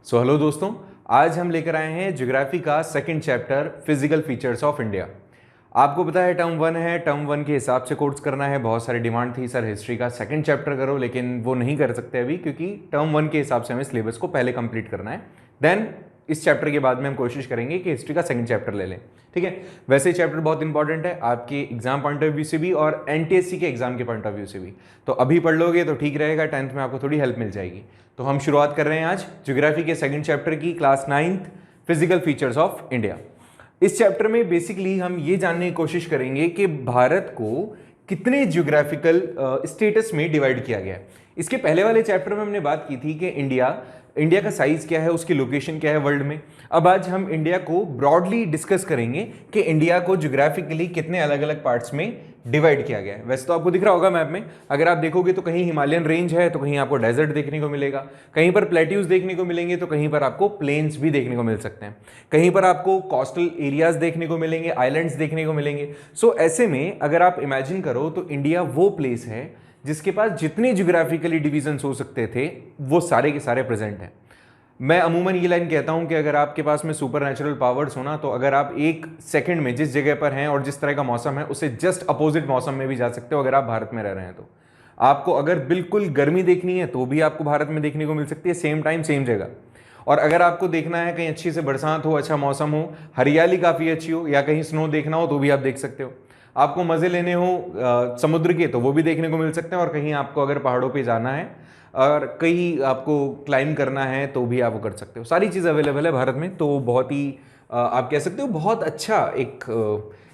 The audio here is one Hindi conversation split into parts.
हेलो दोस्तों, आज हम लेकर आए हैं ज्योग्राफी का second chapter physical features of India. आपको पता है टर्म वन है, टर्म वन के हिसाब से कोर्स करना है। बहुत सारी डिमांड थी सर हिस्ट्री का सेकंड चैप्टर करो, लेकिन वो नहीं कर सकते अभी क्योंकि टर्म वन के हिसाब से हमें सिलेबस को पहले कंप्लीट करना है। देन इस चैप्टर के बाद में हम कोशिश करेंगे कि हिस्ट्री का सेकंड चैप्टर ले लें। ठीक है, वैसे चैप्टर बहुत इंपॉर्टेंट है आपके एग्जाम पॉइंट ऑफ व्यू से भी और एनटीएससी के एग्जाम के पॉइंट ऑफ व्यू से भी। तो अभी पढ़ लोगे तो ठीक रहेगा, 10th में आपको थोड़ी हेल्प मिल जाएगी। तो हम शुरुआत कर रहे हैं आज ज्योग्राफी के सेकंड चैप्टर की, class 9th physical features of India. इस चैप्टर में बेसिकली हम ये जानने की कोशिश करेंगे कि भारत को कितने ज्योग्राफिकल स्टेटस में डिवाइड किया गया है। इसके पहले वाले चैप्टर में हमने बात की थी कि इंडिया का साइज क्या है, उसकी लोकेशन क्या है वर्ल्ड में। अब आज हम इंडिया को ब्रॉडली डिस्कस करेंगे कि इंडिया को ज्योग्राफिकली कितने अलग अलग पार्ट्स में डिवाइड किया गया है। वैसे तो आपको दिख रहा होगा मैप में, अगर आप देखोगे तो कहीं हिमालयन रेंज है तो कहीं आपको डेजर्ट देखने को मिलेगा, कहीं पर प्लेट्यूज देखने को मिलेंगे तो कहीं पर आपको प्लेन्स भी देखने को मिल सकते हैं, कहीं पर आपको कोस्टल एरियाज देखने को मिलेंगे, आइलैंड्स देखने को मिलेंगे। सो ऐसे में अगर आप इमेजिन करो तो इंडिया वो प्लेस है जिसके पास जितने ज्योग्राफिकली डिवीजन्स हो सकते थे वो सारे के सारे प्रेजेंट हैं। मैं अमूमन ये लाइन कहता हूं कि अगर आपके पास में सुपर नेचुरल पावर्स हो ना, तो अगर आप एक सेकंड में जिस जगह पर हैं और जिस तरह का मौसम है उससे जस्ट अपोजिट मौसम में भी जा सकते हो। अगर आप भारत में रह रहे हैं तो आपको अगर बिल्कुल गर्मी देखनी है तो भी आपको भारत में देखने को मिल सकती है, सेम टाइम सेम जगह। और अगर आपको देखना है कहीं अच्छी से बरसात हो, अच्छा मौसम हो, हरियाली काफ़ी अच्छी हो, या कहीं स्नो देखना हो तो भी आप देख सकते हो। आपको मज़े लेने हो समुद्र के तो वो भी देखने को मिल सकते हैं। और कहीं आपको अगर पहाड़ों पे जाना है और कहीं आपको क्लाइंब करना है तो भी आप वो कर सकते हो। सारी चीज़ अवेलेबल है भारत में। तो बहुत ही आप कह सकते हो बहुत अच्छा एक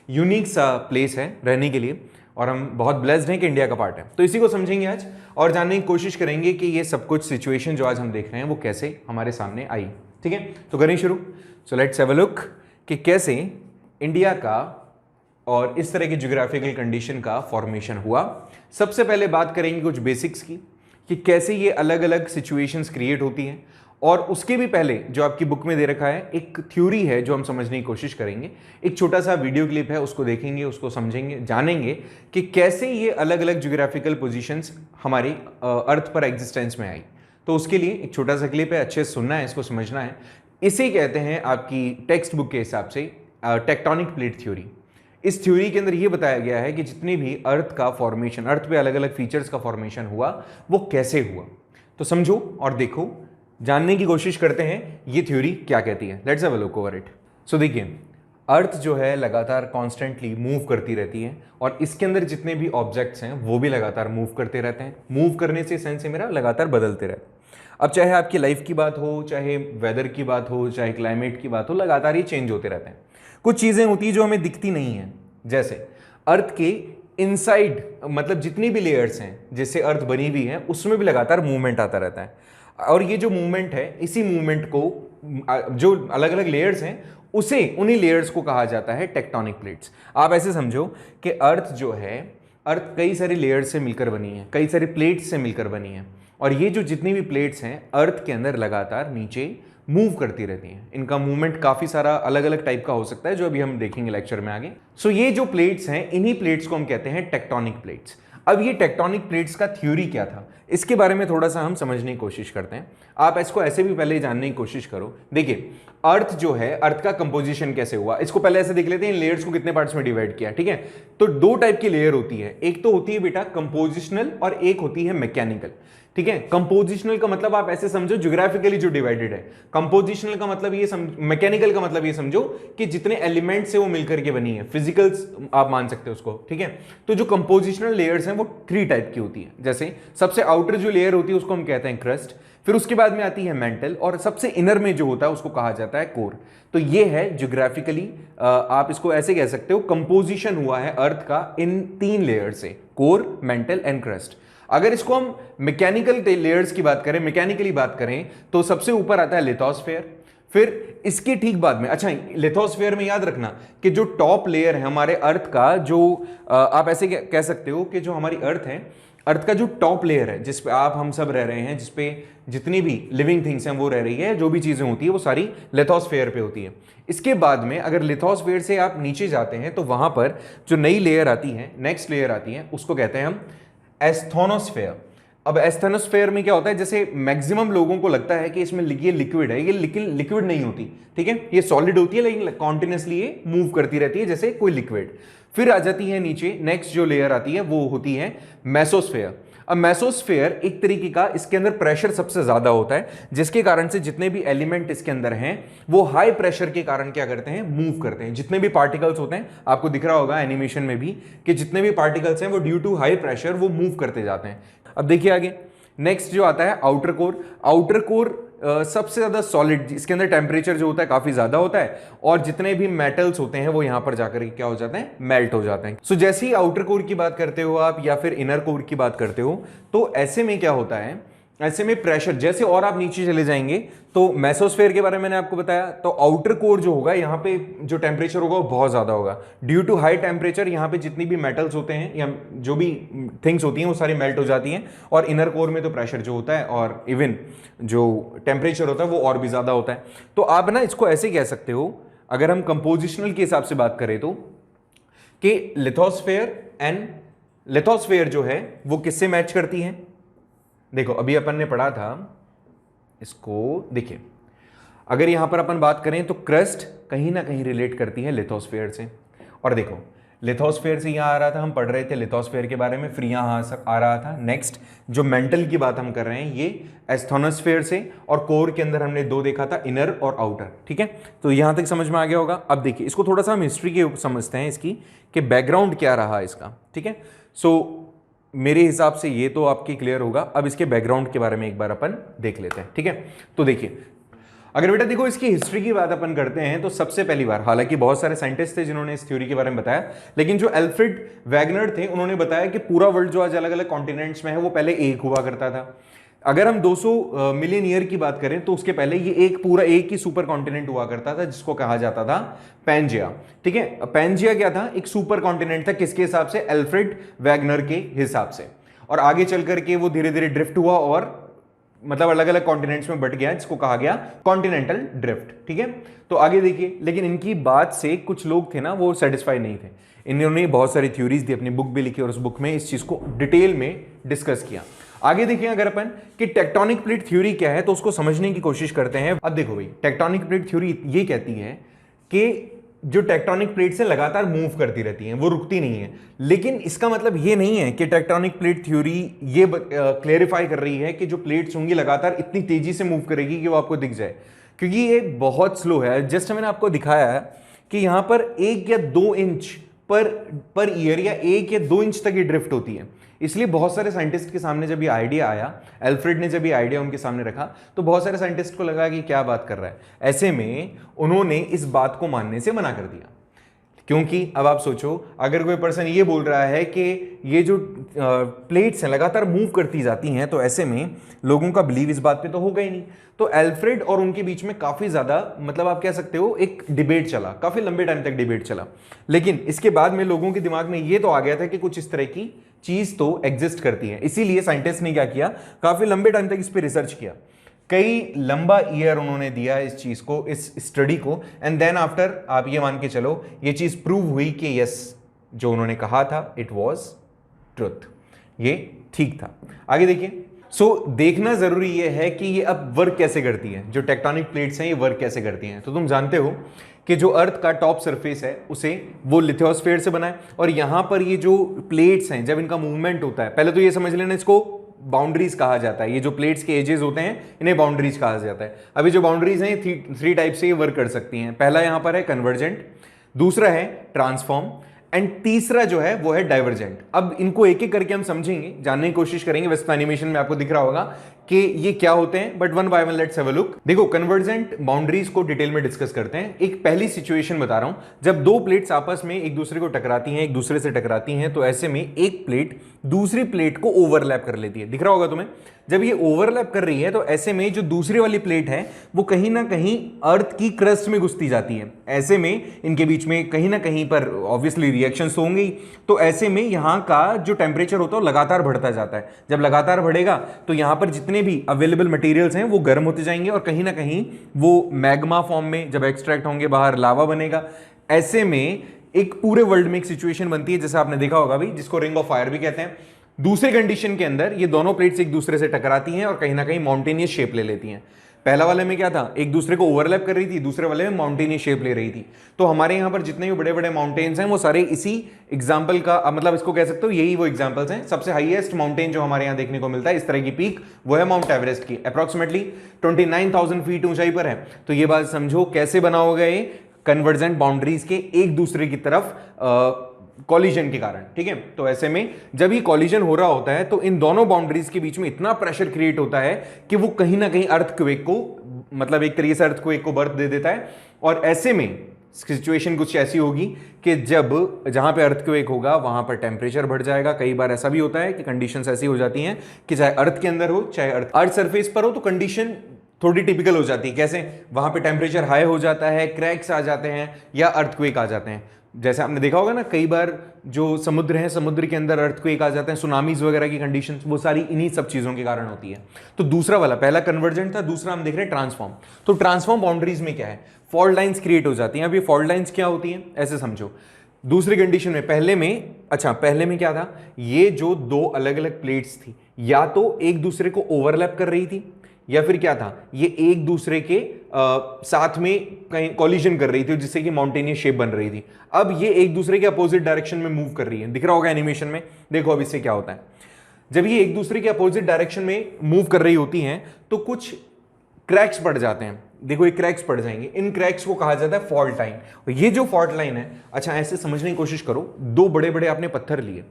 यूनिक सा प्लेस है रहने के लिए, और हम बहुत ब्लेस्ड हैं कि इंडिया का पार्ट है। तो इसी को समझेंगे आज और जानने की कोशिश करेंगे कि ये सब कुछ सिचुएशन जो आज हम देख रहे हैं वो कैसे हमारे सामने आई। ठीक है, तो करें शुरू। So let's have a look कि कैसे इंडिया का और इस तरह की ज्योग्राफिकल कंडीशन का फॉर्मेशन हुआ। सबसे पहले बात करेंगे कुछ बेसिक्स की कि कैसे ये अलग अलग सिचुएशंस क्रिएट होती हैं, और उसके भी पहले जो आपकी बुक में दे रखा है एक थ्योरी है जो हम समझने की कोशिश करेंगे। एक छोटा सा वीडियो क्लिप है, उसको देखेंगे, उसको समझेंगे, जानेंगे कि कैसे ये अलग अलग ज्योग्राफिकल पोजीशंस हमारे अर्थ पर एग्जिस्टेंस में आई। तो उसके लिए एक छोटा सा क्लिप है, अच्छे से सुनना है, इसको समझना है। इसे कहते हैं आपकी टेक्स्ट बुक के हिसाब से टेक्टोनिक प्लेट थ्योरी। इस थ्योरी के अंदर यह बताया गया है कि जितने भी अर्थ का फॉर्मेशन, अर्थ पे अलग अलग फीचर्स का फॉर्मेशन हुआ वो कैसे हुआ। तो समझो और देखो, जानने की कोशिश करते हैं ये थ्योरी क्या कहती है। Let's have a look over it. So देखिए, अर्थ जो है लगातार कॉन्स्टेंटली मूव करती रहती है, और इसके अंदर जितने भी ऑब्जेक्ट्स हैं वो भी लगातार मूव करते रहते हैं। मूव करने से सेंस है मेरा लगातार बदलते रहते हैं। अब चाहे आपकी लाइफ की बात हो, चाहे वेदर की बात हो, चाहे क्लाइमेट की बात हो, लगातार ये चेंज होते रहते हैं। कुछ चीज़ें होती हैं जो हमें दिखती नहीं हैं, जैसे अर्थ के इनसाइड, मतलब जितनी भी लेयर्स हैं जिससे अर्थ बनी हुई है उसमें भी लगातार मूवमेंट आता रहता है। और ये जो मूवमेंट है, इसी मूवमेंट को जो अलग अलग लेयर्स हैं उन्हीं लेयर्स को कहा जाता है टेक्टोनिक प्लेट्स। आप ऐसे समझो कि अर्थ जो है, अर्थ कई सारी लेयर्स से मिलकर बनी है, कई सारी प्लेट्स से मिलकर बनी है, और ये जो जितनी भी प्लेट्स हैं अर्थ के अंदर लगातार नीचे मूव करती रहती हैं। इनका मूवमेंट काफ़ी सारा अलग अलग टाइप का हो सकता है जो अभी हम देखेंगे लेक्चर में आगे। सो ये जो प्लेट्स हैं, इन्हीं प्लेट्स को हम कहते हैं टेक्टोनिक प्लेट्स। अब ये टेक्टोनिक प्लेट्स का थ्योरी क्या था, इसके बारे में थोड़ा सा हम समझने की कोशिश करते हैं। आप इसको ऐसे भी पहले जानने की कोशिश करो। देखिए, अर्थ जो है, अर्थ का कंपोजिशन कैसे हुआ, इसको पहले ऐसे देख लेते हैं, लेयर्स को कितने पार्ट्स में डिवाइड किया। ठीक है, तो दो टाइप की लेयर होती है, एक तो होती है बेटा कंपोजिशनल और एक होती है मैकेनिकल। ठीक है, कंपोजिशनल का मतलब आप ऐसे समझो ज्योग्राफिकली जो डिवाइडेड है। कंपोजिशनल का मतलब ये मैकेनिकल का मतलब ये समझो कि जितने एलिमेंट से वो मिलकर के बनी है, फिजिकल्स आप मान सकते हो उसको। ठीक है, तो जो कंपोजिशनल लेयर्स हैं वो 3 टाइप की होती है। जैसे सबसे आउटर जो लेयर होती है उसको हम कहते हैं क्रस्ट, फिर उसके बाद में आती है मेंटल, और सबसे इनर में जो होता है उसको कहा जाता है कोर। तो ये है ज्योग्राफिकली, आप इसको ऐसे कह सकते हो, कंपोजिशन हुआ है अर्थ का इन 3 लेयर से, कोर, मेंटल एंड क्रस्ट। अगर इसको हम मैकेनिकल लेयर्स की बात करें, मैकेनिकली बात करें, तो सबसे ऊपर आता है लिथोस्फेयर, फिर इसके ठीक बाद में, अच्छा लिथोस्फेयर में याद रखना कि जो टॉप लेयर है हमारे अर्थ का, जो आप ऐसे कह सकते हो कि जो हमारी अर्थ है, अर्थ का जो टॉप लेयर है जिस पे आप हम सब रह रहे हैं, जिस पे जितनी भी लिविंग थिंग्स हैं वो रह रही है, जो भी चीजें होती है वो सारी लिथोस्फेयर पे होती है। इसके बाद में अगर लिथोस्फेयर से आप नीचे जाते हैं तो वहां पर जो नई लेयर आती है, नेक्स्ट लेयर आती है, उसको कहते हैं हम एस्थोनोस्फेयर। अब एस्थेनोस्फेयर में क्या होता है, जैसे मैक्सिमम लोगों को लगता है कि इसमें ये लिक्विड है, ये लेकिन लिक्विड नहीं होती, ठीक है, ये सॉलिड होती है लेकिन कॉन्टिन्यूसली ये मूव करती रहती है जैसे कोई लिक्विड। फिर आ जाती है नीचे, नेक्स्ट जो लेयर आती है वो होती है मेसोस्फेयर। अब मेसोस्फेयर एक तरीके का, इसके अंदर प्रेशर सबसे ज्यादा होता है, जिसके कारण से जितने भी एलिमेंट इसके अंदर हैं वो हाई प्रेशर के कारण क्या करते हैं, मूव करते हैं। जितने भी पार्टिकल्स होते हैं, आपको दिख रहा होगा एनिमेशन में भी कि जितने भी पार्टिकल्स हैं वो ड्यू टू हाई प्रेशर वो मूव करते जाते हैं। अब देखिए आगे, नेक्स्ट जो आता है आउटर कोर। आउटर कोर सबसे ज्यादा सॉलिड, इसके अंदर टेम्परेचर जो होता है काफी ज्यादा होता है, और जितने भी मेटल्स होते हैं वो यहां पर जाकर क्या हो जाते हैं, मेल्ट हो जाते हैं। सो जैसे ही आउटर कोर की बात करते हो आप या फिर इनर कोर की बात करते हो, तो ऐसे में क्या होता है, ऐसे में प्रेशर जैसे और आप नीचे चले जाएंगे, तो मेसोस्फेयर के बारे में मैंने आपको बताया, तो आउटर कोर जो होगा यहाँ पे जो टेम्परेचर होगा वो बहुत ज्यादा होगा। ड्यू टू हाई टेम्परेचर यहाँ पे जितनी भी मेटल्स होते हैं या जो भी थिंग्स होती हैं वो सारी मेल्ट हो जाती हैं, और इनर कोर में तो प्रेशर जो होता है और इवन जो टेम्परेचर होता है वो और भी ज्यादा होता है। तो आप ना इसको ऐसे कह सकते हो, अगर हम कंपोजिशनल के हिसाब से बात करें तो, कि लिथोस्फेयर जो है वो किससे मैच करती है। देखो अभी अपन ने पढ़ा था इसको, देखिए अगर यहां पर अपन बात करें तो क्रस्ट कहीं ना कहीं रिलेट करती है लिथोस्फेयर से। और देखो लिथोस्फेयर से यहां आ रहा था, हम पढ़ रहे थे लिथोस्फेयर के बारे में, फिर यहां आ रहा था नेक्स्ट जो मेंटल की बात हम कर रहे हैं ये एस्थोनोस्फेयर से, और कोर के अंदर हमने दो देखा था, इनर और आउटर, ठीक है। तो यहां तक समझ में आ गया होगा। अब देखिए इसको थोड़ा सा हम हिस्ट्री के समझते हैं इसकी, कि बैकग्राउंड क्या रहा इसका, ठीक है। सो मेरे हिसाब से ये तो आपकी क्लियर होगा। अब इसके बैकग्राउंड के बारे में एक बार अपन देख लेते हैं, ठीक है। तो देखिए अगर बेटा देखो इसकी हिस्ट्री की बात अपन करते हैं, तो सबसे पहली बार, हालांकि बहुत सारे साइंटिस्ट थे जिन्होंने इस थ्योरी के बारे में बताया, लेकिन जो एल्फ्रेड वैगनर थे उन्होंने बताया कि पूरा वर्ल्ड जो आज अलग अलग कॉन्टिनेंट्स में है वो पहले एक हुआ करता था। अगर हम 200 मिलियन ईयर की बात करें तो उसके पहले ये एक ही सुपर कॉन्टिनेंट हुआ करता था जिसको कहा जाता था पैंजिया, ठीक है। पैंजिया क्या था, एक सुपर कॉन्टिनेंट था, किसके हिसाब से, एल्फ्रेड वैगनर के हिसाब से। और आगे चल करके वो धीरे धीरे ड्रिफ्ट हुआ और मतलब अलग अलग कॉन्टिनेंट्स में बट गया, जिसको कहा गया कॉन्टिनेंटल ड्रिफ्ट, ठीक है। तो आगे देखिए, लेकिन इनकी बात से कुछ लोग थे ना वो सेटिस्फाई नहीं थे, इन्होंने बहुत सारी थ्योरीज दी, अपनी बुक भी लिखी और उस बुक में इस चीज को डिटेल में डिस्कस किया। आगे देखिए अगर अपन कि टेक्टोनिक प्लेट थ्योरी क्या है तो उसको समझने की कोशिश करते हैं। अब देखो भाई, टेक्टोनिक प्लेट थ्योरी ये कहती है कि जो टेक्टोनिक प्लेट्स है लगातार मूव करती रहती हैं, वो रुकती नहीं है। लेकिन इसका मतलब ये नहीं है कि टेक्टोनिक प्लेट थ्योरी ये क्लेरिफाई कर रही है कि जो प्लेट्स होंगी लगातार इतनी तेजी से मूव करेगी कि वो आपको दिख जाए, क्योंकि ये बहुत स्लो है। जस्ट मैंने आपको दिखाया है कि यहां पर 1 या 2 इंच पर ईयर या 1 या 2 इंच तक ये ड्रिफ्ट होती है। इसलिए बहुत सारे साइंटिस्ट के सामने जब ये आइडिया आया, एल्फ्रेड ने जब ये आइडिया उनके सामने रखा, तो बहुत सारे साइंटिस्ट को लगा कि क्या बात कर रहा है। ऐसे में उन्होंने इस बात को मानने से मना कर दिया, क्योंकि अब आप सोचो, अगर कोई पर्सन ये बोल रहा है कि ये जो प्लेट्स हैं लगातार मूव करती जाती हैं, तो ऐसे में लोगों का बिलीव इस बात पे तो होगा ही नहीं। तो एल्फ्रेड और उनके बीच में काफी ज्यादा, मतलब आप कह सकते हो एक डिबेट चला, काफी लंबे टाइम तक डिबेट चला। लेकिन इसके बाद में लोगों के दिमाग में ये तो आ गया था कि कुछ इस तरह की चीज तो एग्जिस्ट करती है। इसीलिए साइंटिस्ट ने क्या किया, काफी लंबे टाइम तक इस पर रिसर्च किया, कई लंबा ईयर उन्होंने दिया इस चीज को, इस स्टडी को, एंड देन आफ्टर आप ये मान के चलो ये चीज प्रूव हुई कि यस, जो उन्होंने कहा था इट वाज ट्रुथ, ये ठीक था। आगे देखिए, देखना जरूरी ये है कि ये अब वर्क कैसे करती है, जो टेक्टोनिक प्लेट्स हैं ये वर्क कैसे करती हैं। तो तुम जानते हो कि जो अर्थ का टॉप सरफेस है उसे वो लिथोस्फेयर से बना है, और यहां पर ये जो प्लेट्स हैं जब इनका मूवमेंट होता है, पहले तो ये समझ लेना इसको बाउंड्रीज कहा जाता है। ये जो प्लेट्स के एजेस होते हैं इन्हें बाउंड्रीज कहा जाता है। अभी जो बाउंड्रीज हैं 3 टाइप से ये वर्क कर सकती हैं। पहला यहां पर है कन्वर्जेंट, दूसरा है ट्रांसफॉर्म, एंड तीसरा जो है वो है डाइवर्जेंट। अब इनको एक एक करके हम समझेंगे, जानने की कोशिश करेंगे। वैसे तो एनिमेशन में आपको दिख रहा होगा कि ये क्या होते हैं, but one by one let's have a look. देखो कन्वर्जेंट बाउंड्रीज को डिटेल में डिस्कस करते हैं। एक पहली सिचुएशन बता रहा हूं, जब दो प्लेट्स आपस में एक दूसरे को टकराती हैं, एक दूसरे से टकराती हैं, तो ऐसे में एक प्लेट दूसरी प्लेट को ओवरलैप कर लेती है। दिख रहा होगा तुम्हें, जब ये ओवरलैप कर रही है तो ऐसे में जो दूसरी वाली प्लेट है वो कहीं ना कहीं अर्थ की क्रस्ट में घुसती जाती है। ऐसे में इनके बीच में कहीं ना कहीं पर ऑब्वियसली रिएक्शंस तो होंगी, तो ऐसे में यहाँ का जो टेम्परेचर होता है वो लगातार बढ़ता जाता है। जब लगातार बढ़ेगा तो यहाँ पर जितने भी अवेलेबल मटेरियल्स हैं वो गर्म होते जाएंगे, और कहीं ना कहीं वो मैग्मा फॉर्म में जब एक्सट्रैक्ट होंगे बाहर लावा बनेगा। ऐसे में एक पूरे वर्ल्ड में एक सिचुएशन बनती है, जैसे आपने देखा होगा भी, जिसको रिंग ऑफ फायर भी कहते हैं। दूसरे कंडीशन के अंदर ये दोनों प्लेट्स एक दूसरे से टकराती हैं और कहीं ना कहीं माउंटेनियस शेप ले लेती हैं। पहला वाले में क्या था, एक दूसरे को ओवरलैप कर रही थी, दूसरे वाले में माउंटेनियस शेप ले रही थी। तो हमारे यहाँ पर जितने भी बड़े बड़े माउंटेन्स हैं वो सारे इसी एग्जाम्पल का, मतलब इसको कह सकते हो यही वो एग्जाम्पल्स हैं। सबसे हाईएस्ट माउंटेन जो हमारे यहाँ देखने को मिलता है इस तरह की पीक, वो है माउंट एवरेस्ट की, अप्रॉक्सीमेटली 29,000 फीट ऊंचाई पर है। तो ये बात समझो कैसे बना होगा ये, कन्वर्जेंट बाउंड्रीज के एक दूसरे की तरफ कॉलिजन के कारण, ठीक है। तो ऐसे में जब ये कॉलिजन हो रहा होता है तो इन दोनों बाउंड्रीज के बीच में इतना प्रेशर क्रिएट होता है कि वो कहीं ना कहीं अर्थक्वेक को, मतलब एक तरीके से अर्थक्वेक को बर्थ दे देता है। और ऐसे में सिचुएशन कुछ ऐसी होगी कि जब जहां पे अर्थक्वेक होगा वहां पर टेम्परेचर बढ़ जाएगा। कई बार ऐसा भी होता है कि कंडीशंस ऐसी हो जाती हैं कि चाहे अर्थ के अंदर हो चाहे अर्थ सरफेस पर हो, तो कंडीशन थोड़ी टिपिकल हो जाती है। कैसे, वहां पे टेम्परेचर हाई हो जाता है, क्रैक्स आ जाते हैं या अर्थक्वेक आ जाते हैं। जैसे आपने देखा होगा ना, कई बार जो समुद्र है, समुद्र के अंदर अर्थक्वेक आ जाते हैं, सुनामीज वगैरह की कंडीशंस, वो सारी इन्हीं सब चीज़ों के कारण होती है। तो दूसरा वाला, पहला कन्वर्जेंट था, दूसरा हम देख रहे हैं ट्रांसफॉर्म। तो ट्रांसफॉर्म बाउंड्रीज में क्या है, फॉल्ट लाइंस क्रिएट हो जाती हैं। अब ये फॉल्ट लाइंस क्या होती हैं ऐसे समझो, दूसरी कंडीशन में, पहले में क्या था, ये जो दो अलग अलग प्लेट्स थी या तो एक दूसरे को ओवरलैप कर रही थी या फिर क्या था, ये एक दूसरे के साथ में कहीं कॉलिजन कर रही थी जिससे कि माउंटेनियस शेप बन रही थी। अब ये एक दूसरे के अपोजिट डायरेक्शन में मूव कर रही है, दिख रहा होगा एनिमेशन में। देखो अब इससे क्या होता है, जब ये एक दूसरे के अपोजिट डायरेक्शन में मूव कर रही होती हैं तो कुछ क्रैक्स पड़ जाते हैं। देखो ये क्रैक्स पड़ जाएंगे, इन क्रैक्स को कहा जाता है फॉल्ट लाइन। ये जो फॉल्ट लाइन है, अच्छा ऐसे समझने की कोशिश करो, दो बड़े बड़े आपने पत्थर लिए,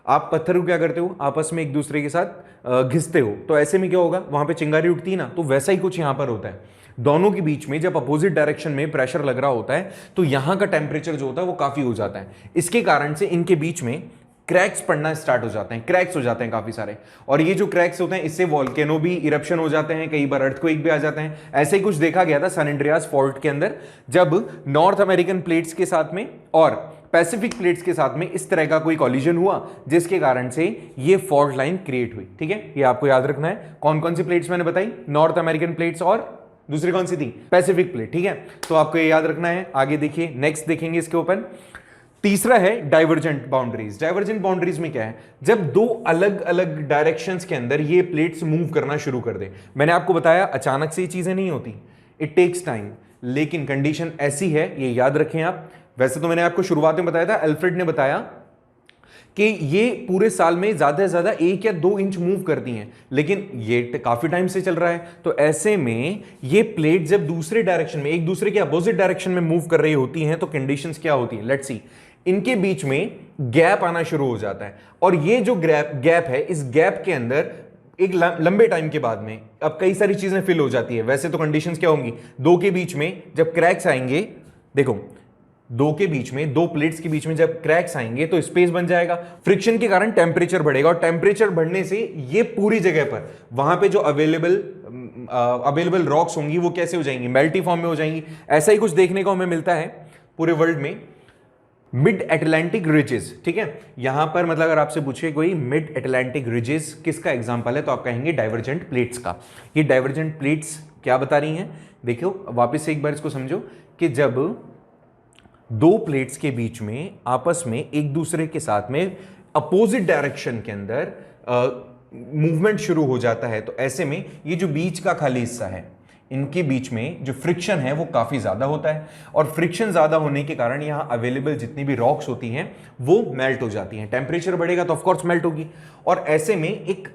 आप पत्थर को क्या करते हो, आपस में एक दूसरे के साथ घिसते हो, तो ऐसे में क्या होगा, वहां पे चिंगारी उठती है ना, तो वैसा ही कुछ यहां पर होता है। दोनों के बीच में जब अपोजिट डायरेक्शन में प्रेशर लग रहा होता है तो यहां का टेम्परेचर जो होता है वो काफी हो जाता है। इसके कारण से इनके बीच में क्रैक्स पड़ना स्टार्ट हो जाते हैं, क्रैक्स हो जाते हैं काफी सारे। और ये जो क्रैक्स होते हैं इससे वॉल्केनो भी इरप्शन हो जाते हैं, कई बार अर्थक्वेक भी आ जाते हैं। ऐसे ही कुछ देखा गया था सैन एंड्रियास फॉल्ट के अंदर, जब नॉर्थ अमेरिकन प्लेट्स के साथ में और पैसिफिक प्लेट्स के साथ में इस तरह का कोई कॉलिजन हुआ जिसके कारण से ये फॉल्ट लाइन क्रिएट हुई। ठीक है, ये आपको याद रखना है। कौन कौन सी प्लेट्स मैंने बताई, नॉर्थ अमेरिकन प्लेट्स और दूसरी कौन सी थी, पैसिफिक प्लेट। ठीक है, तो आपको ये याद रखना है। आगे देखिए, नेक्स्ट देखेंगे इसके ऊपर। तीसरा है डाइवर्जेंट बाउंड्रीज। डाइवर्जेंट बाउंड्रीज में क्या है, जब दो अलग अलग डायरेक्शंस के अंदर ये प्लेट्स मूव करना शुरू कर दे। मैंने आपको बताया अचानक से ये चीजें नहीं होती, इट टेक्स टाइम, लेकिन कंडीशन ऐसी है, ये याद रखें आप। वैसे तो मैंने आपको शुरुआत में बताया था, अल्फ्रेड ने बताया कि ये पूरे साल में ज्यादा से ज्यादा 1 या 2 इंच मूव करती हैं, लेकिन ये काफी टाइम से चल रहा है। तो ऐसे में ये प्लेट जब दूसरे डायरेक्शन में, एक दूसरे के अपोजिट डायरेक्शन में मूव कर रही होती हैं, तो कंडीशंस क्या होती हैं, लेट्स सी। इनके बीच में गैप आना शुरू हो जाता है, और ये जो गैप है, इस गैप के अंदर एक लंबे टाइम के बाद में अब कई सारी चीजें फिल हो जाती है। वैसे तो कंडीशंस क्या होंगी, दो के बीच में जब क्रैक्स आएंगे, देखो दो के बीच में, दो प्लेट्स के बीच में जब क्रैक्स आएंगे तो स्पेस बन जाएगा, फ्रिक्शन के कारण टेम्परेचर बढ़ेगा, और टेम्परेचर बढ़ने से ये पूरी जगह पर वहां पे जो अवेलेबल रॉक्स होंगी वो कैसे हो जाएंगी, मेल्टी फॉर्म में हो जाएंगी। ऐसा ही कुछ देखने को हमें मिलता है पूरे वर्ल्ड में। मिड एटलांटिक रिजेस, ठीक है, यहां पर मतलब अगर आपसे पूछे कोई मिड एटलांटिक रिजेस किसका एग्जांपल है, तो आप कहेंगे डाइवर्जेंट प्लेट्स का। ये डाइवर्जेंट प्लेट्स क्या बता रही हैं, देखो वापस से एक बार इसको समझो कि जब दो प्लेट्स के बीच में आपस में एक दूसरे के साथ में अपोजिट डायरेक्शन के अंदर मूवमेंट शुरू हो जाता है, तो ऐसे में ये जो बीच का खाली हिस्सा है, इनके बीच में जो फ्रिक्शन है वो काफी ज्यादा होता है, और फ्रिक्शन ज्यादा होने के कारण यहां अवेलेबल जितनी भी रॉक्स होती हैं वो मेल्ट हो जाती हैं। टेम्परेचर बढ़ेगा तो ऑफकोर्स मेल्ट होगी, और ऐसे में एक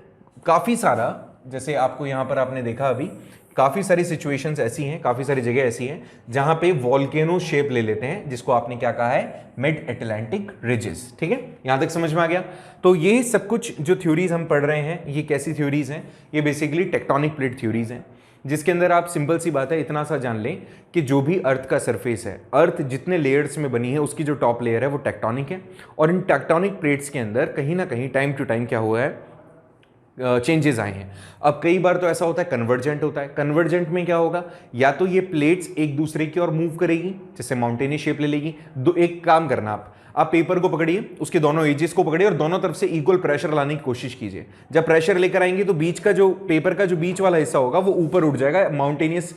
काफी सारा, जैसे आपको यहां पर आपने देखा अभी, काफी सारी सिचुएशंस ऐसी हैं, काफी सारी जगह ऐसी हैं जहां पे वॉल्केनो शेप ले लेते हैं, जिसको आपने क्या कहा है, मिड एटलांटिक रिजेस। ठीक है, यहां तक समझ में आ गया। तो ये सब कुछ जो थ्योरीज हम पढ़ रहे हैं, ये कैसी थ्योरीज हैं, ये बेसिकली टेक्टोनिक प्लेट थ्योरीज हैं, जिसके अंदर आप सिंपल सी बात है, इतना सा जान लें कि जो भी अर्थ का सरफेस है, अर्थ जितने लेयर्स में बनी है उसकी जो टॉप लेयर है वो टेक्टोनिक है, और इन टेक्टोनिक प्लेट्स के अंदर कहीं ना कहीं टाइम टू टाइम क्या हुआ है, चेंजेस आए हैं। अब कई बार तो ऐसा होता है कन्वर्जेंट होता है। कन्वर्जेंट में क्या होगा, या तो ये प्लेट्स एक दूसरे की ओर मूव करेगी, जैसे माउंटेनियस शेप ले लेगी। एक काम करना, आप पेपर को पकड़िए, उसके दोनों एजेस को पकड़िए और दोनों तरफ से इक्वल प्रेशर लाने की कोशिश कीजिए। जब प्रेशर लेकर आएंगे तो बीच का जो पेपर का जो बीच वाला हिस्सा होगा वो ऊपर उठ जाएगा, माउंटेनियस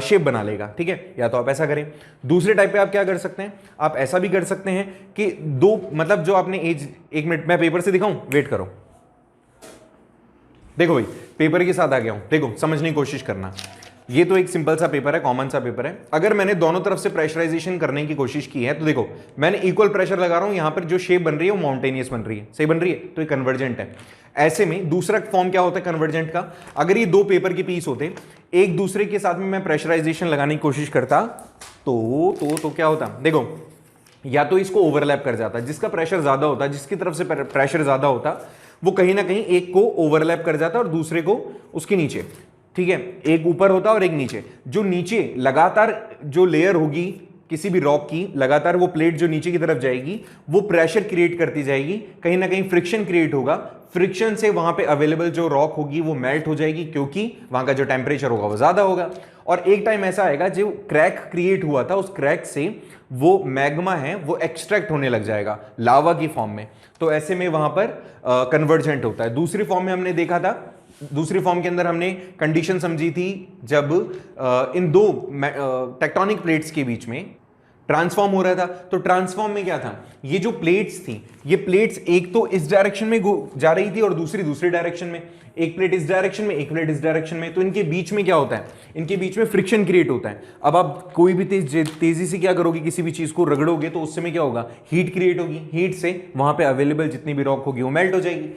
शेप बना लेगा। ठीक है, या तो आप ऐसा करें। दूसरे टाइप पे आप क्या कर सकते हैं, आप ऐसा भी कर सकते हैं कि दो, मतलब जो आपने एज, 1 मिनट मैं पेपर से दिखाऊं, वेट करो, देखो भाई पेपर के साथ आ गया हूं, देखो समझने की कोशिश करना। ये तो एक सिंपल सा पेपर है, कॉमन सा पेपर है। अगर मैंने दोनों तरफ से प्रेशराइजेशन करने की कोशिश की है तो देखो मैंने इक्वल प्रेशर लगा रहा हूं, यहां पर जो शेप बन रही है वो माउंटेनियस बन रही है, सही बन रही है, तो ये कन्वर्जेंट है। ऐसे में दूसरा फॉर्म क्या होता है कन्वर्जेंट का, अगर ये दो पेपर के पीस होते एक दूसरे के साथ में मैं प्रेशराइजेशन लगाने की कोशिश करता तो क्या होता, देखो या तो इसको ओवरलैप कर जाता, जिसका प्रेशर ज्यादा होता, जिसकी तरफ से प्रेशर ज्यादा होता वो कहीं ना कहीं एक को ओवरलैप कर जाता और दूसरे को उसके नीचे, ठीक है, एक ऊपर होता और एक नीचे। जो नीचे लगातार जो लेयर होगी किसी भी रॉक की, लगातार वो प्लेट जो नीचे की तरफ जाएगी वो प्रेशर क्रिएट करती जाएगी, कहीं ना कहीं फ्रिक्शन क्रिएट होगा, फ्रिक्शन से वहां पे अवेलेबल जो रॉक होगी वो मेल्ट हो जाएगी क्योंकि वहां का जो टेम्परेचर होगा वो ज्यादा होगा। और एक टाइम ऐसा आएगा जो क्रैक क्रिएट हुआ था उस क्रैक से वो मैग्मा है वो एक्सट्रैक्ट होने लग जाएगा लावा की फॉर्म में, तो ऐसे में वहां पर कन्वर्जेंट होता है। दूसरी फॉर्म में हमने देखा था, दूसरी फॉर्म के अंदर हमने कंडीशन समझी थी जब इन दो टेक्टोनिक प्लेट्स के बीच में ट्रांसफॉर्म हो रहा था। तो ट्रांसफॉर्म में क्या था, ये जो प्लेट्स थी ये प्लेट्स एक तो इस डायरेक्शन में जा रही थी और दूसरी डायरेक्शन में, एक प्लेट इस डायरेक्शन में एक प्लेट इस डायरेक्शन में, तो इनके बीच में क्या होता है, इनके बीच में फ्रिक्शन क्रिएट होता है। अब आप कोई भी तेजी से क्या करोगे, किसी भी चीज को रगड़ोगे तो उससे में क्या होगा, हीट क्रिएट होगी, हीट से वहां पे अवेलेबल जितनी भी रॉक होगी वो मेल्ट हो जाएगी।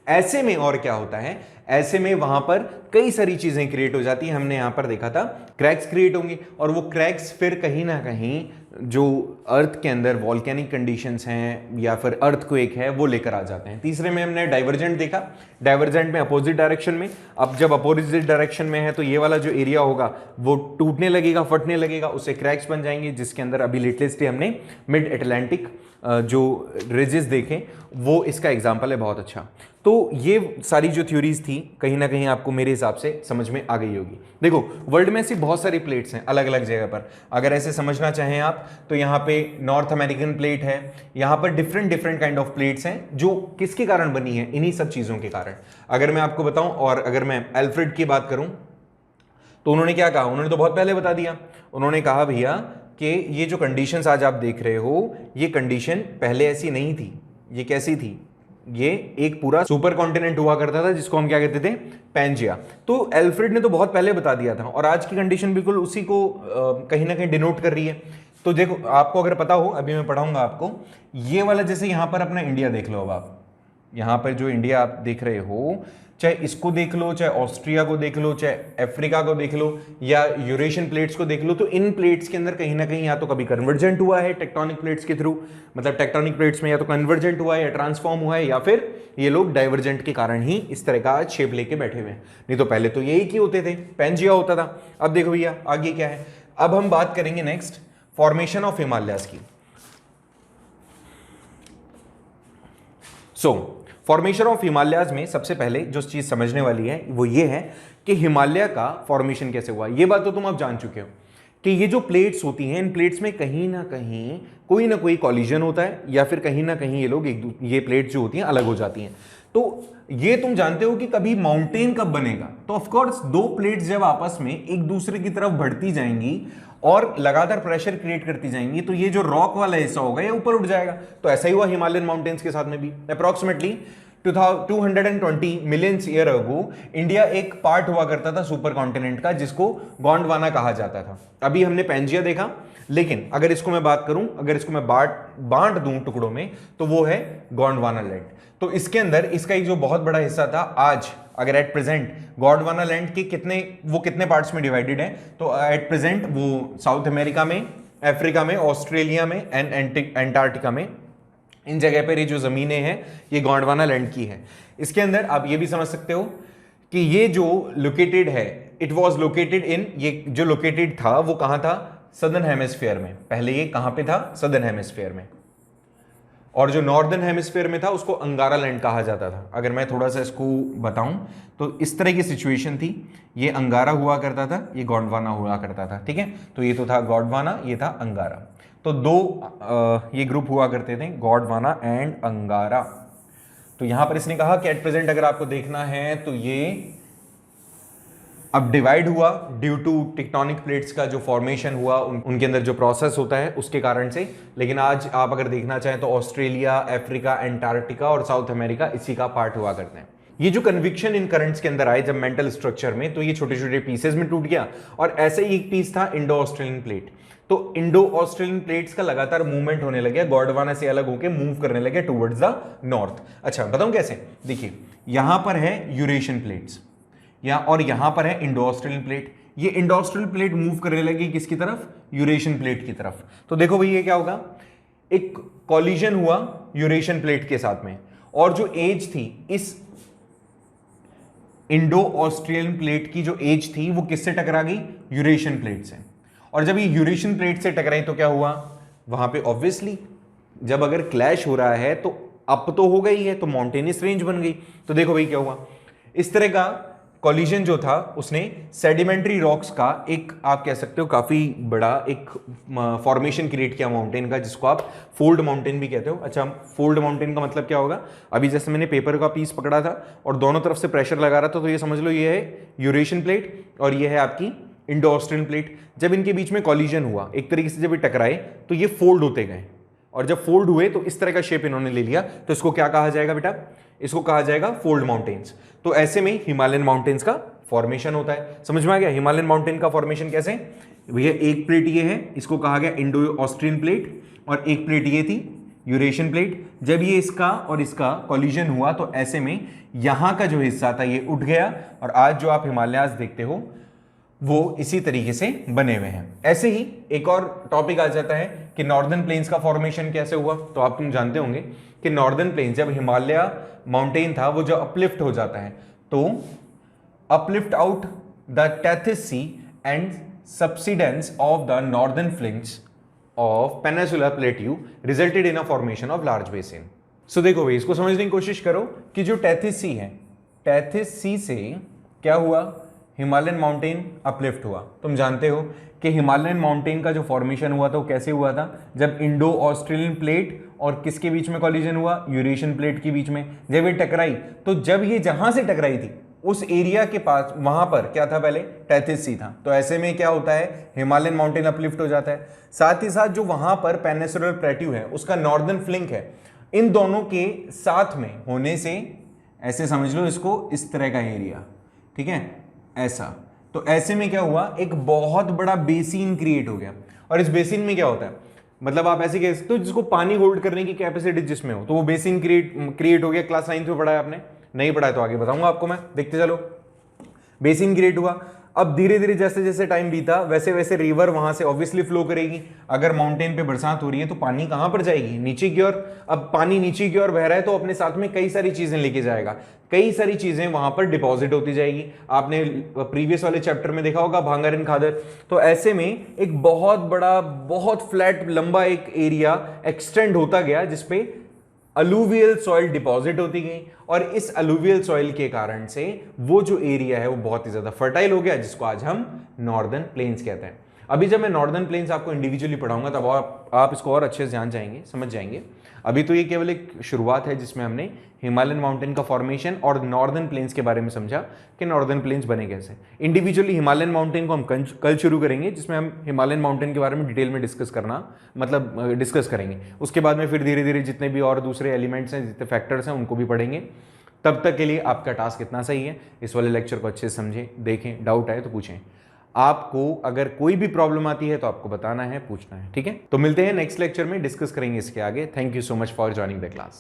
ऐसे में और क्या होता है, ऐसे में वहां पर कई सारी चीजें क्रिएट हो जाती हैं। हमने यहां पर देखा था क्रैक्स क्रिएट होंगे और वो क्रैक्स फिर कहीं ना कहीं जो अर्थ के अंदर वॉल्केनिक कंडीशंस हैं या फिर अर्थक्वेक है वो लेकर आ जाते हैं। तीसरे में हमने डाइवर्जेंट देखा, डाइवर्जेंट में अपोजिट डायरेक्शन में, अब जब अपोजिट डायरेक्शन में है तो ये वाला जो एरिया होगा वो टूटने लगेगा, फटने लगेगा, उससे क्रैक्स बन जाएंगे, जिसके अंदर अभी लेटेस्ट हमने मिड अटलांटिक जो रिजेस देखे वो इसका एग्जाम्पल है, बहुत अच्छा। तो ये सारी जो थ्योरीज थी कहीं ना कहीं आपको मेरे हिसाब से समझ में आ गई होगी। देखो वर्ल्ड में ऐसी बहुत सारी प्लेट्स हैं अलग अलग जगह पर, अगर ऐसे समझना चाहें आप तो यहाँ पे नॉर्थ अमेरिकन प्लेट है, यहाँ पर डिफरेंट काइंड ऑफ प्लेट्स हैं जो किसके कारण बनी है, इन्हीं सब चीज़ों के कारण। अगर मैं आपको बताऊं और अगर मैं एल्फ्रेड की बात करूं तो उन्होंने क्या कहा, उन्होंने तो बहुत पहले बता दिया, उन्होंने कहा भैया कि ये जो कंडीशंस आज आप देख रहे हो ये कंडीशन पहले ऐसी नहीं थी। ये कैसी थी, ये एक पूरा सुपर कॉन्टिनेंट हुआ करता था जिसको हम क्या कहते थे, पैंजिया। तो एल्फ्रेड ने तो बहुत पहले बता दिया था और आज की कंडीशन बिल्कुल उसी को कहीं ना कहीं डिनोट कर रही है। तो देखो आपको अगर पता हो, अभी मैं पढ़ाऊंगा आपको, ये वाला जैसे यहां पर अपना इंडिया देख लो, अब आप यहां पर जो इंडिया आप देख रहे हो, चाहे इसको देख लो, चाहे ऑस्ट्रिया को देख लो, चाहे अफ्रीका को देख लो या यूरेशियन प्लेट्स को देख लो, तो इन प्लेट्स के अंदर कहीं ना कहीं या तो कभी कन्वर्जेंट हुआ है टेक्टोनिक प्लेट्स के थ्रू, मतलब टेक्टोनिक प्लेट्स में या तो कन्वर्जेंट हुआ है या ट्रांसफॉर्म हुआ है, या फिर ये लोग डाइवर्जेंट के कारण ही इस तरह का शेप लेके बैठे हुए हैं। नहीं तो पहले तो यही की होते थे, पैंजिया होता था। अब देखो भैया आगे क्या है, अब हम बात करेंगे नेक्स्ट फॉर्मेशन ऑफ हिमालयाज की। फॉर्मेशन ऑफ हिमालयाज में सबसे पहले जो चीज समझने वाली है वो ये है कि हिमालय का फॉर्मेशन कैसे हुआ। ये बात तो तुम अब जान चुके हो कि ये जो प्लेट्स होती हैं इन प्लेट्स में कहीं ना कोई कॉलिजन होता है या फिर कहीं ना कहीं ये लोग ये प्लेट्स जो होती हैं अलग हो जाती हैं। तो ये तुम जानते हो कि कभी माउंटेन कब बनेगा, तो ऑफ कोर्स दो प्लेट्स जब आपस में एक दूसरे की तरफ बढ़ती जाएंगी और लगातार प्रेशर क्रिएट करती जाएंगी तो ये जो रॉक वाला हिस्सा होगा ये ऊपर उठ जाएगा। तो ऐसा ही हुआ हिमालयन माउंटेन्स के साथ में भी। Approximately 220 million year ago India एक पार्ट हुआ करता था सुपर कॉन्टिनेंट का जिसको गोंडवाना कहा जाता था। अभी हमने पैंजिया देखा, लेकिन अगर इसको मैं बात करूं, अगर इसको मैं बांट दूं टुकड़ों में तो वो है गोंडवाना लैंड। तो इसके अंदर इसका एक जो बहुत बड़ा हिस्सा था, आज अगर एट प्रेजेंट गोंडवाना लैंड के कितने पार्ट्स में डिवाइडेड है, तो एट प्रेजेंट वो साउथ अमेरिका में, अफ्रीका में, ऑस्ट्रेलिया में एंड एंटार्क्टिका में, इन जगह पर ये जो जमीनें हैं ये गोंडवाना लैंड की है। इसके अंदर आप ये भी समझ सकते हो कि ये जो लोकेटेड है, इट वाज लोकेटेड इन, ये जो लोकेटेड था वो कहां था, सदर्न हेमिस्फीयर में। पहले ये कहां पे था, सदर्न हेमिस्फीयर में, और जो नॉर्दर्न हेमिस्फीयर में था उसको अंगारा लैंड कहा जाता था। अगर मैं थोड़ा सा इसको बताऊं तो इस तरह की सिचुएशन थी, ये अंगारा हुआ करता था, ये गोंडवाना हुआ करता था, ठीक है। तो ये तो था गोंडवाना, ये था अंगारा। तो दो ये ग्रुप हुआ करते थे, गोंडवाना एंड अंगारा। तो यहां पर इसने कहा कि एट प्रेजेंट अगर आपको देखना है तो ये अब डिवाइड हुआ ड्यू टू टेक्टोनिक प्लेट्स का जो फॉर्मेशन हुआ, उनके अंदर जो प्रोसेस होता है उसके कारण से। लेकिन आज आप अगर देखना चाहें तो ऑस्ट्रेलिया, अफ्रीका, एंटार्क्टिका और साउथ अमेरिका इसी का पार्ट हुआ करते हैं, ये जो कन्विक्शन इन करंट्स के अंदर आए जब मेंटल स्ट्रक्चर में, तो ये छोटे छोटे पीसेस में टूट गया। और ऐसे ही एक पीस था इंडो ऑस्ट्रेलियन प्लेट, तो इंडो ऑस्ट्रेलियन प्लेट्स का लगातार मूवमेंट होने लगे, गोंडवाना से अलग होकर मूव करने लगे टुवर्ड्स द नॉर्थ। अच्छा बताऊं कैसे, देखिए यहां पर है यूरेशियन प्लेट्स और यहां पर है इंडो ऑस्ट्रेलियन प्लेट। ये इंडो ऑस्ट्रेलियन प्लेट मूव करने लगी किसकी तरफ, यूरेशियन प्लेट की तरफ। तो देखो भाई ये क्या होगा, एक कॉलिजन हुआ यूरेशियन प्लेट के साथ में, और जो एज थी इस इंडो ऑस्ट्रेलियन प्लेट की, जो एज थी वो किससे टकरा गई, यूरेशियन प्लेट से। और जब ये यूरेशियन प्लेट से टकराई तो क्या हुआ, वहां पे ऑब्वियसली जब अगर क्लैश हो रहा है तो अप तो हो गई है, तो माउंटेनियस रेंज बन गई। तो देखो भाई क्या हुआ, इस तरह का कॉलिजन जो था उसने सेडिमेंट्री रॉक्स का एक, आप कह सकते हो काफी बड़ा एक फॉर्मेशन क्रिएट किया माउंटेन का, जिसको आप फोल्ड माउंटेन भी कहते हो। अच्छा फोल्ड माउंटेन का मतलब क्या होगा, अभी जैसे मैंने पेपर का पीस पकड़ा था और दोनों तरफ से प्रेशर लगा रहा था, तो ये समझ लो ये है यूरेशियन प्लेट और ये है आपकी इंडो ऑस्ट्रेलियन प्लेट। जब इनके बीच में कॉलिजन हुआ एक तरीके से, जब ये टकराए तो ये फोल्ड होते गए, और जब फोल्ड हुए तो इस तरह का शेप इन्होंने ले लिया। तो इसको क्या कहा जाएगा बेटा, इसको कहा जाएगा फोल्ड माउंटेन्स। तो ऐसे में हिमालयन माउंटेन्स का फॉर्मेशन होता है। समझ में आ गया हिमालयन माउंटेन का फॉर्मेशन कैसे, भैया एक प्लेट ये है, इसको कहा गया इंडो ऑस्ट्रियन प्लेट, और एक प्लेट ये थी यूरेशियन प्लेट। जब ये इसका और इसका कॉलिजन हुआ तो ऐसे में यहां का जो हिस्सा था ये उठ गया, और आज जो आप हिमालयास देखते हो वो इसी तरीके से बने हुए हैं। ऐसे ही एक और टॉपिक आ जाता है कि नॉर्दर्न प्लेन्स का फॉर्मेशन कैसे हुआ। तो आप तुम जानते होंगे कि नॉर्दर्न प्लेन्स, जब हिमालय माउंटेन था वो जो अपलिफ्ट हो जाता है, तो uplift out the Tethys sea and subsidence of the northern flanks of peninsular plateau resulted in a formation of large basin. So देखो भाई इसको समझने की कोशिश करो कि जो टेथिस सी है, टेथिस सी से क्या हुआ, हिमालयन माउंटेन अपलिफ्ट हुआ। तुम जानते हो कि हिमालयन माउंटेन का जो फॉर्मेशन हुआ था वो कैसे हुआ था, जब इंडो ऑस्ट्रेलियन प्लेट और किसके बीच में कॉलिजन हुआ, यूरेशियन प्लेट के बीच में। जब ये टकराई तो जब ये जहां से टकराई थी उस एरिया के पास, वहां पर क्या था, पहले टेथिस सी था। तो ऐसे में क्या होता है, हिमालयन माउंटेन अपलिफ्ट हो जाता है। साथ ही साथ जो वहां पर पेनिनसुलर प्लेट्यू है उसका नॉर्दर्न फ्लिंक है, इन दोनों के साथ में होने से ऐसे समझ लो इसको, इस तरह का एरिया, ठीक है ऐसा। तो ऐसे में क्या हुआ, एक बहुत बड़ा बेसिन क्रिएट हो गया। और इस बेसिन में क्या होता है, मतलब आप ऐसे कह सकते हो जिसको पानी होल्ड करने की कैपेसिटी जिसमें हो, तो वो बेसिन क्रिएट हो गया। क्लास 9 में पढ़ा है आपने, नहीं पढ़ा है तो आगे बताऊंगा आपको मैं, देखते चलो। बेसिन क्रिएट हुआ, अब धीरे धीरे जैसे जैसे टाइम बीता वैसे वैसे रिवर वहां से ऑब्वियसली फ्लो करेगी। अगर माउंटेन पे बरसात हो रही है तो पानी कहां पर जाएगी, नीचे की ओर। अब पानी नीचे की ओर बह रहा है तो अपने साथ में कई सारी चीजें लेके जाएगा, कई सारी चीजें वहां पर डिपॉजिट होती जाएगी। आपने प्रीवियस वाले चैप्टर में देखा होगा भांगर एंड खादर। तो ऐसे में एक बहुत बड़ा, बहुत फ्लैट लंबा एक एरिया एक्सटेंड होता गया, जिसपे अलूवियल सॉइल डिपॉजिट होती गई, और इस अलूवियल सॉइल के कारण से वो जो एरिया है वो बहुत ही ज्यादा फर्टाइल हो गया, जिसको आज हम नॉर्दर्न प्लेन्स कहते हैं। अभी जब मैं नॉर्दर्न प्लेन्स आपको इंडिविजुअली पढ़ाऊंगा तब आप इसको और अच्छे से जान जाएंगे, समझ जाएंगे। अभी तो ये केवल एक शुरुआत है जिसमें हमने हिमालयन माउंटेन का फॉर्मेशन और नॉर्दर्न प्लेन्स के बारे में समझा कि नॉर्दर्न प्लेन्स बने कैसे। इंडिविजुअली हिमालयन माउंटेन को हम कल शुरू करेंगे, जिसमें हम हिमालयन माउंटेन के बारे में डिटेल में डिस्कस करेंगे। उसके बाद में फिर धीरे धीरे जितने भी और दूसरे एलिमेंट्स हैं, जितने फैक्टर्स हैं, उनको भी पढ़ेंगे। तब तक के लिए आपका टास्क इतना सही है, इस वाले लेक्चर को अच्छे से समझें, देखें, डाउट आए तो पूछें। आपको अगर कोई भी प्रॉब्लम आती है तो आपको बताना है, पूछना है, ठीक है। तो मिलते हैं नेक्स्ट लेक्चर में, डिस्कस करेंगे इसके आगे। Thank you so much for joining the class.